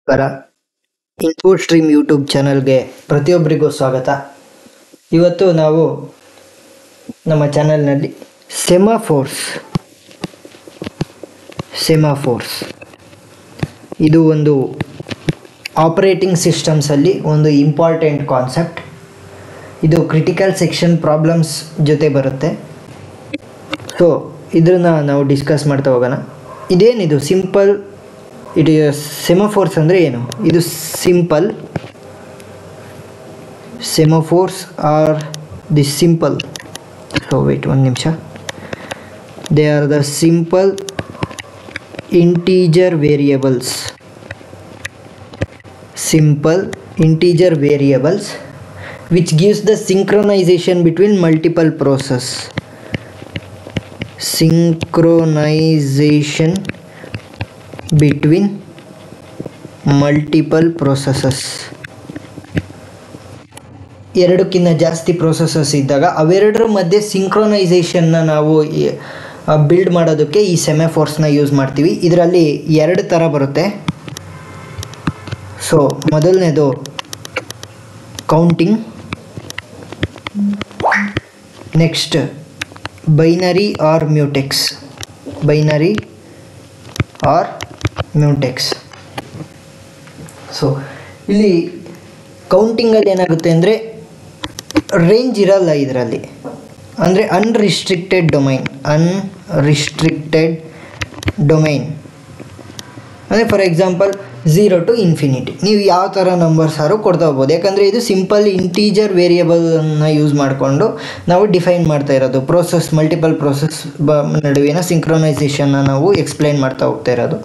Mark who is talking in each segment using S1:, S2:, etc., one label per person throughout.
S1: ನಮಸ್ಕಾರ. Info stream YouTube ಚಾನಲ್ಗೆ ಪ್ರತಿಯೊಬ್ಬರಿಗೂ ಸ್ವಾಗತ. ಇವತ್ತು ನಾವು ನಮ್ಮ ಚಾನಲ್ನಲ್ಲಿ ಸೆಮಾಫೋರ್ಸ್ ಇದು ಒಂದು ಆಪರೇಟಿಂಗ್ ಸಿಸ್ಟಮ್ಸಲ್ಲಿ ಒಂದು ಇಂಪಾರ್ಟೆಂಟ್ ಕಾನ್ಸೆಪ್ಟ್. ಇದು ಕ್ರಿಟಿಕಲ್ ಸೆಕ್ಷನ್ ಪ್ರಾಬ್ಲಮ್ಸ್ ಜೊತೆ ಬರುತ್ತೆ. ಸೊ ಇದನ್ನು ನಾವು ಡಿಸ್ಕಸ್ ಮಾಡ್ತಾ ಹೋಗೋಣ. ಇದೇನಿದು ಸಿಂಪಲ್ ಸೆಮಾಫೋರ್ಸ್ ಅಂದರೆ ಏನು? ಇದು ಸಿಂಪಲ್ ಸೆಮಾಫೋರ್ಸ್ ಆರ್ ದಿ ಸಿಂಪಲ್ ಒಂದು ನಿಮಿಷ. They are the simple integer variables which gives the synchronization between multiple processes. ಎರಡಕ್ಕಿಂತ ಜಾಸ್ತಿ ಪ್ರೊಸೆಸಸ್ ಇದ್ದಾಗ ಅವೆರಡರ ಮಧ್ಯೆ ಸಿಂಕ್ರೊನೈಸೇಷನ್ನ ನಾವು ಬಿಲ್ಡ್ ಮಾಡೋದಕ್ಕೆ ಈ ಸೆಮಾಫೋರ್ಸ್ನ ಯೂಸ್ ಮಾಡ್ತೀವಿ. ಇದರಲ್ಲಿ ಎರಡು ಥರ ಬರುತ್ತೆ. ಸೊ ಮೊದಲನೇದು counting, next binary or mutex. So ಇಲ್ಲಿ ಕೌಂಟಿಂಗಲ್ಲಿ ಏನಾಗುತ್ತೆ ಅಂದರೆ ರೇಂಜ್ ಇರಲ್ಲ ಇದರಲ್ಲಿ, ಅಂದರೆ ಅನ್ರಿಸ್ಟ್ರಿಕ್ಟೆಡ್ ಡೊಮೈನ್ ಅಂದರೆ ಫಾರ್ ಎಕ್ಸಾಂಪಲ್ 0 to infinity ನೀವು ಯಾವ ಥರ ನಂಬರ್ಸ್ ಆದ್ರೂ ಕೊಡ್ತಾ ಹೋಗ್ಬೋದು. ಯಾಕಂದರೆ ಇದು ಸಿಂಪಲ್ ಇಂಟೀಜರ್ ವೇರಿಯೇಬಲನ್ನು ಯೂಸ್ ಮಾಡಿಕೊಂಡು ನಾವು ಡಿಫೈನ್ ಮಾಡ್ತಾ ಇರೋದು. ಮಲ್ಟಿಪಲ್ ಪ್ರೋಸೆಸ್ ನಡುವಿನ ಸಿಂಕ್ರೊನೈಸೇಷನ್ನ ನಾವು ಎಕ್ಸ್ಪ್ಲೈನ್ ಮಾಡ್ತಾ ಹೋಗ್ತಾ ಇರೋದು.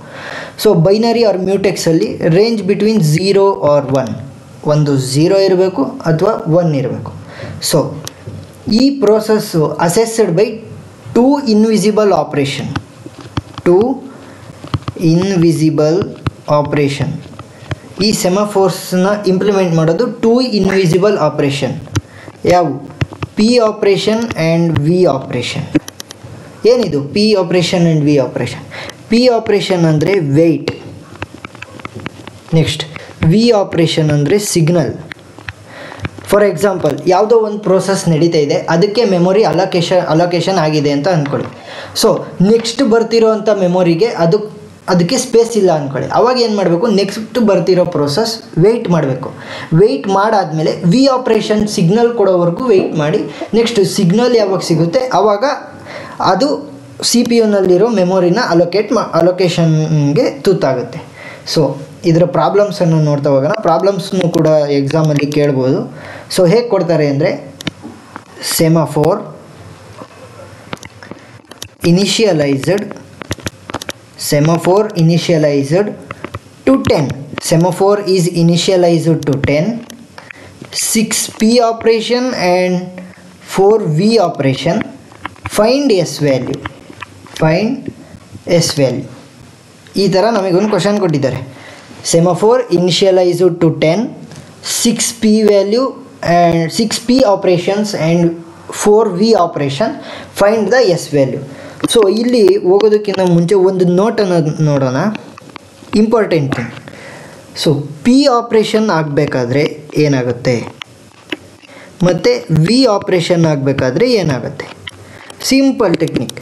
S1: ಸೊ ಬೈನರಿ ಆರ್ ಮ್ಯೂಟೆಕ್ಸಲ್ಲಿ ರೇಂಜ್ ಬಿಟ್ವೀನ್ 0 or 1, ಒಂದು 0 ಇರಬೇಕು ಅಥವಾ 1 ಇರಬೇಕು. ಸೊ ಈ process accessed by two invisible operation. ಈ ಸೆಮಾಫೋರ್ಸ್ನ ಇಂಪ್ಲಿಮೆಂಟ್ ಮಾಡೋದು ಟೂ ಇನ್ವಿಸಿಬಲ್ ಆಪ್ರೇಷನ್. ಯಾವುವು? P operation and V operation. ಏನಿದು P operation and V operation? P operation ಅಂದರೆ ವೆಯ್ಟ್, ನೆಕ್ಸ್ಟ್ ವಿ ಆಪ್ರೇಷನ್ ಅಂದರೆ ಸಿಗ್ನಲ್. ಫಾರ್ ಎಕ್ಸಾಂಪಲ್ ಯಾವುದೋ ಒಂದು ಪ್ರೋಸೆಸ್ ನಡೀತಾ ಇದೆ, ಅದಕ್ಕೆ ಮೆಮೊರಿ ಅಲೋಕೇಶನ್ ಆಗಿದೆ ಅಂತ ಅಂದ್ಕೊಳ್ಳಿ. ಸೊ ನೆಕ್ಸ್ಟ್ ಬರ್ತಿರೋ ಅಂಥ ಮೆಮೊರಿಗೆ ಅದಕ್ಕೆ ಸ್ಪೇಸ್ ಇಲ್ಲ ಅಂದ್ಕೊಳ್ಳಿ. ಅವಾಗ ಏನು ಮಾಡಬೇಕು? ನೆಕ್ಸ್ಟ್ ಬರ್ತಿರೋ ಪ್ರೋಸೆಸ್ ವೆಯ್ಟ್ ಮಾಡಬೇಕು. ವೆಯ್ಟ್ ಮಾಡಾದಮೇಲೆ ವಿ ಆಪ್ರೇಷನ್ ಸಿಗ್ನಲ್ ಕೊಡೋವರೆಗೂ ವೆಯ್ಟ್ ಮಾಡಿ, ನೆಕ್ಸ್ಟ್ ಸಿಗ್ನಲ್ ಯಾವಾಗ ಸಿಗುತ್ತೆ ಆವಾಗ ಅದು ಸಿ ಪಿ ಯುನಲ್ಲಿರೋ ಮೆಮೊರಿನ ಅಲೋಕೇಶನ್ಗೆ ತುತ್ತಾಗುತ್ತೆ. ಸೊ ಇದರ ಪ್ರಾಬ್ಲಮ್ಸನ್ನು ನೋಡ್ತಾ ಹೋಗೋಣ. ಪ್ರಾಬ್ಲಮ್ಸ್ನು ಕೂಡ ಎಕ್ಸಾಮಲ್ಲಿ ಕೇಳ್ಬೋದು. ಸೊ ಹೇಗೆ ಕೊಡ್ತಾರೆ ಅಂದರೆ semaphore ಇನಿಷಿಯಲೈಸ್ಡ್ to 10. Semaphore is initialized to 10. 6P operation and 4V operation. Find S value. ಈ ಥರ ನಮಗೊಂದು ಕ್ವಶನ್ ಕೊಟ್ಟಿದ್ದಾರೆ. Semaphore initialized to 10, 6P value and 6P operations and 4V operation. Find the S value. So ಇಲ್ಲಿ ಹೋಗೋದಕ್ಕಿಂತ ಮುಂಚೆ ಒಂದು ನೋಟನ್ನು ನೋಡೋಣ, important thing. So P operation ಆಗಬೇಕಾದ್ರೆ ಏನಾಗುತ್ತೆ ಮತ್ತು ವಿ ಆಪ್ರೇಷನ್ ಆಗಬೇಕಾದ್ರೆ ಏನಾಗುತ್ತೆ? Simple technique.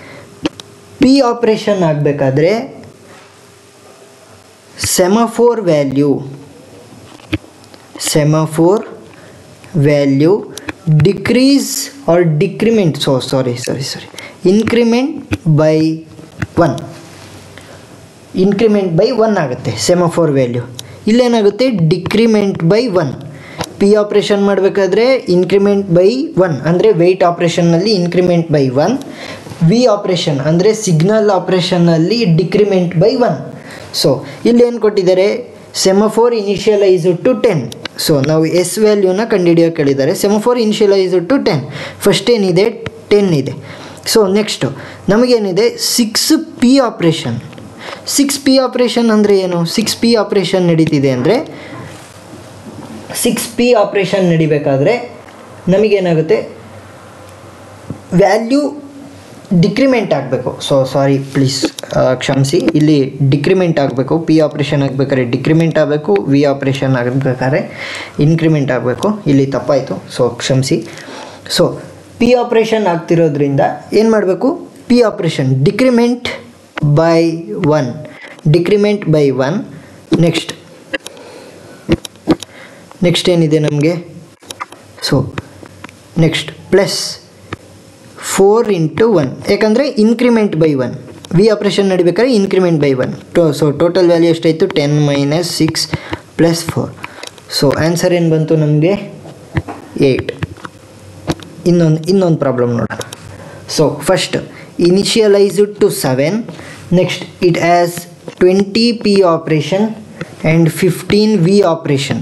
S1: ಪಿ ಆಪ್ರೇಷನ್ ಆಗಬೇಕಾದ್ರೆ semaphore value decrease or decrement increment by 1 ಆಗುತ್ತೆ ಸೆಮಾಫೋರ್ ವ್ಯಾಲ್ಯೂ. ಇಲ್ಲೇನಾಗುತ್ತೆ? Decrement by 1. ಪಿ ಆಪ್ರೇಷನ್ ಮಾಡಬೇಕಾದ್ರೆ ಇನ್ಕ್ರಿಮೆಂಟ್ ಬೈ 1 ಅಂದರೆ ವೆಯ್ಟ್ ಆಪ್ರೇಷನ್ನಲ್ಲಿ ಇನ್ಕ್ರಿಮೆಂಟ್ ಬೈ 1. ವಿ ಆಪ್ರೇಷನ್ ಅಂದರೆ ಸಿಗ್ನಲ್ ಆಪ್ರೇಷನ್ನಲ್ಲಿ ಡಿಕ್ರಿಮೆಂಟ್ ಬೈ 1. ಸೊ ಇಲ್ಲೇನು ಕೊಟ್ಟಿದ್ದಾರೆ? Semaphore initialized to 10. ಸೊ ನಾವು ಎಸ್ ವ್ಯಾಲ್ಯೂನ ಕಂಡುಹಿಡಿಯೋಕೆ ಕೇಳಿದ್ದಾರೆ. Semaphore initialized to 10. ಫಸ್ಟ್ ಏನಿದೆ? 10 ಇದೆ. ಸೊ ನೆಕ್ಸ್ಟು ನಮಗೇನಿದೆ? 6P operation. 6P ಆಪ್ರೇಷನ್ ಅಂದರೆ ಏನು? 6P ಆಪ್ರೇಷನ್ ನಡೀತಿದೆ ಅಂದರೆ 6P ಆಪ್ರೇಷನ್ ನಡಿಬೇಕಾದ್ರೆ ನಮಗೇನಾಗುತ್ತೆ? ವ್ಯಾಲ್ಯೂ ಡಿಕ್ರಿಮೆಂಟ್ ಆಗಬೇಕು. ಸಾರಿ ಪ್ಲೀಸ್ ಕ್ಷಮಿಸಿ, ಇಲ್ಲಿ ಡಿಕ್ರಿಮೆಂಟ್ ಆಗಬೇಕು. ಪಿ ಆಪ್ರೇಷನ್ ಆಗಬೇಕಾದ್ರೆ ಡಿಕ್ರಿಮೆಂಟ್ ಆಗಬೇಕು, ವಿ ಆಪ್ರೇಷನ್ ಆಗಬೇಕಾದ್ರೆ ಇನ್ಕ್ರಿಮೆಂಟ್ ಆಗಬೇಕು. ಇಲ್ಲಿ ತಪ್ಪಾಯಿತು, ಕ್ಷಮಿಸಿ. ಪಿ ಆಪ್ರೇಷನ್ ಆಗ್ತಿರೋದ್ರಿಂದ ಏನು ಮಾಡಬೇಕು? P operation decrement by 1. Next ಏನಿದೆ ನಮಗೆ? ನೆಕ್ಸ್ಟ್ ಪ್ಲಸ್ 4 × 1, ಯಾಕಂದರೆ ಇನ್ಕ್ರಿಮೆಂಟ್ ಬೈ 1. ವಿ ಆಪ್ರೇಷನ್ ನಡಿಬೇಕಾದ್ರೆ ಇನ್ಕ್ರಿಮೆಂಟ್ ಬೈ 1. ಟೋಟಲ್ ವ್ಯಾಲ್ಯೂ ಎಷ್ಟಾಯಿತು? 10 - 6 + 4. ಆನ್ಸರ್ ಏನು ಬಂತು ನಮಗೆ? 8. ಇನ್ನೊಂದು ಪ್ರಾಬ್ಲಮ್ ನೋಡೋಣ. First initialized to 7. Next it has 20 P operation and 15 V operation.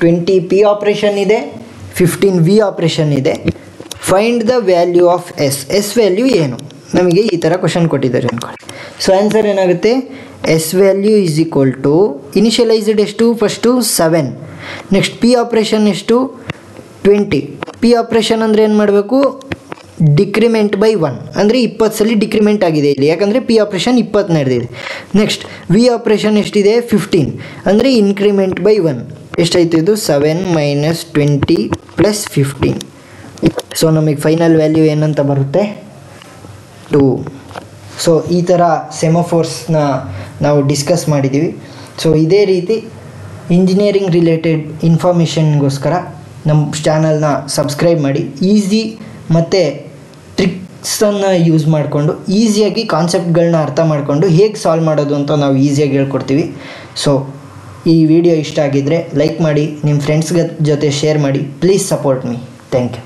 S1: 20 P operation ಇದೆ, 15 ವಿ ಆಪ್ರೇಷನ್ ಇದೆ. Find the value of S value ಏನು? ನಮಗೆ ಈ ಥರ ಕ್ವಶನ್ ಕೊಟ್ಟಿದ್ದಾರೆ ಅಂದ್ಕೊಳ್ಳಿ. ಆನ್ಸರ್ ಏನಾಗುತ್ತೆ? S value is equal to initialized ಎಷ್ಟು? ಫಸ್ಟು 7. ನೆಕ್ಸ್ಟ್ ಪಿ ಆಪ್ರೇಷನ್ ಎಷ್ಟು? 20. ಪಿ ಆಪ್ರೇಷನ್ ಅಂದರೆ ಏನು ಮಾಡಬೇಕು? ಡಿಕ್ರಿಮೆಂಟ್ ಬೈ 1, ಅಂದರೆ 20 ಸಲ ಡಿಕ್ರಿಮೆಂಟ್ ಆಗಿದೆ ಇಲ್ಲಿ, ಯಾಕಂದರೆ ಪಿ ಆಪ್ರೇಷನ್ 20 ನಡೆದಿದೆ. ನೆಕ್ಸ್ಟ್ ವಿ ಆಪ್ರೇಷನ್ ಎಷ್ಟಿದೆ? 15, ಅಂದರೆ ಇನ್ಕ್ರಿಮೆಂಟ್ ಬೈ 1. ಎಷ್ಟಾಯಿತು ಇದು? 7 - 20 + 15. ನಮಗೆ ಫೈನಲ್ ವ್ಯಾಲ್ಯೂ ಏನಂತ ಬರುತ್ತೆ? 2. ಈ ಥರ ಸೆಮಾಫೋರ್ಸ್ನ ನಾವು ಡಿಸ್ಕಸ್ ಮಾಡಿದ್ದೀವಿ. ಇದೇ ರೀತಿ ಇಂಜಿನಿಯರಿಂಗ್ ರಿಲೇಟೆಡ್ ಇನ್ಫಾರ್ಮೇಷನ್ಗೋಸ್ಕರ ನಮ್ಮ ಚಾನಲ್ನ ಸಬ್ಸ್ಕ್ರೈಬ್ ಮಾಡಿ. ಈಸಿ ಮತ್ತು ಟ್ರಿಕ್ಸನ್ನು ಯೂಸ್ ಮಾಡಿಕೊಂಡು ಈಸಿಯಾಗಿ ಕಾನ್ಸೆಪ್ಟ್ಗಳನ್ನ ಅರ್ಥ ಮಾಡಿಕೊಂಡು ಹೇಗೆ ಸಾಲ್ವ್ ಮಾಡೋದು ಅಂತ ನಾವು ಈಸಿಯಾಗಿ ಹೇಳ್ಕೊಡ್ತೀವಿ. ಈ ವಿಡಿಯೋ ಇಷ್ಟ ಆಗಿದ್ದರೆ ಲೈಕ್ ಮಾಡಿ, ನಿಮ್ಮ ಫ್ರೆಂಡ್ಸ್ ಜೊತೆ ಶೇರ್ ಮಾಡಿ. Please support me. Thank you.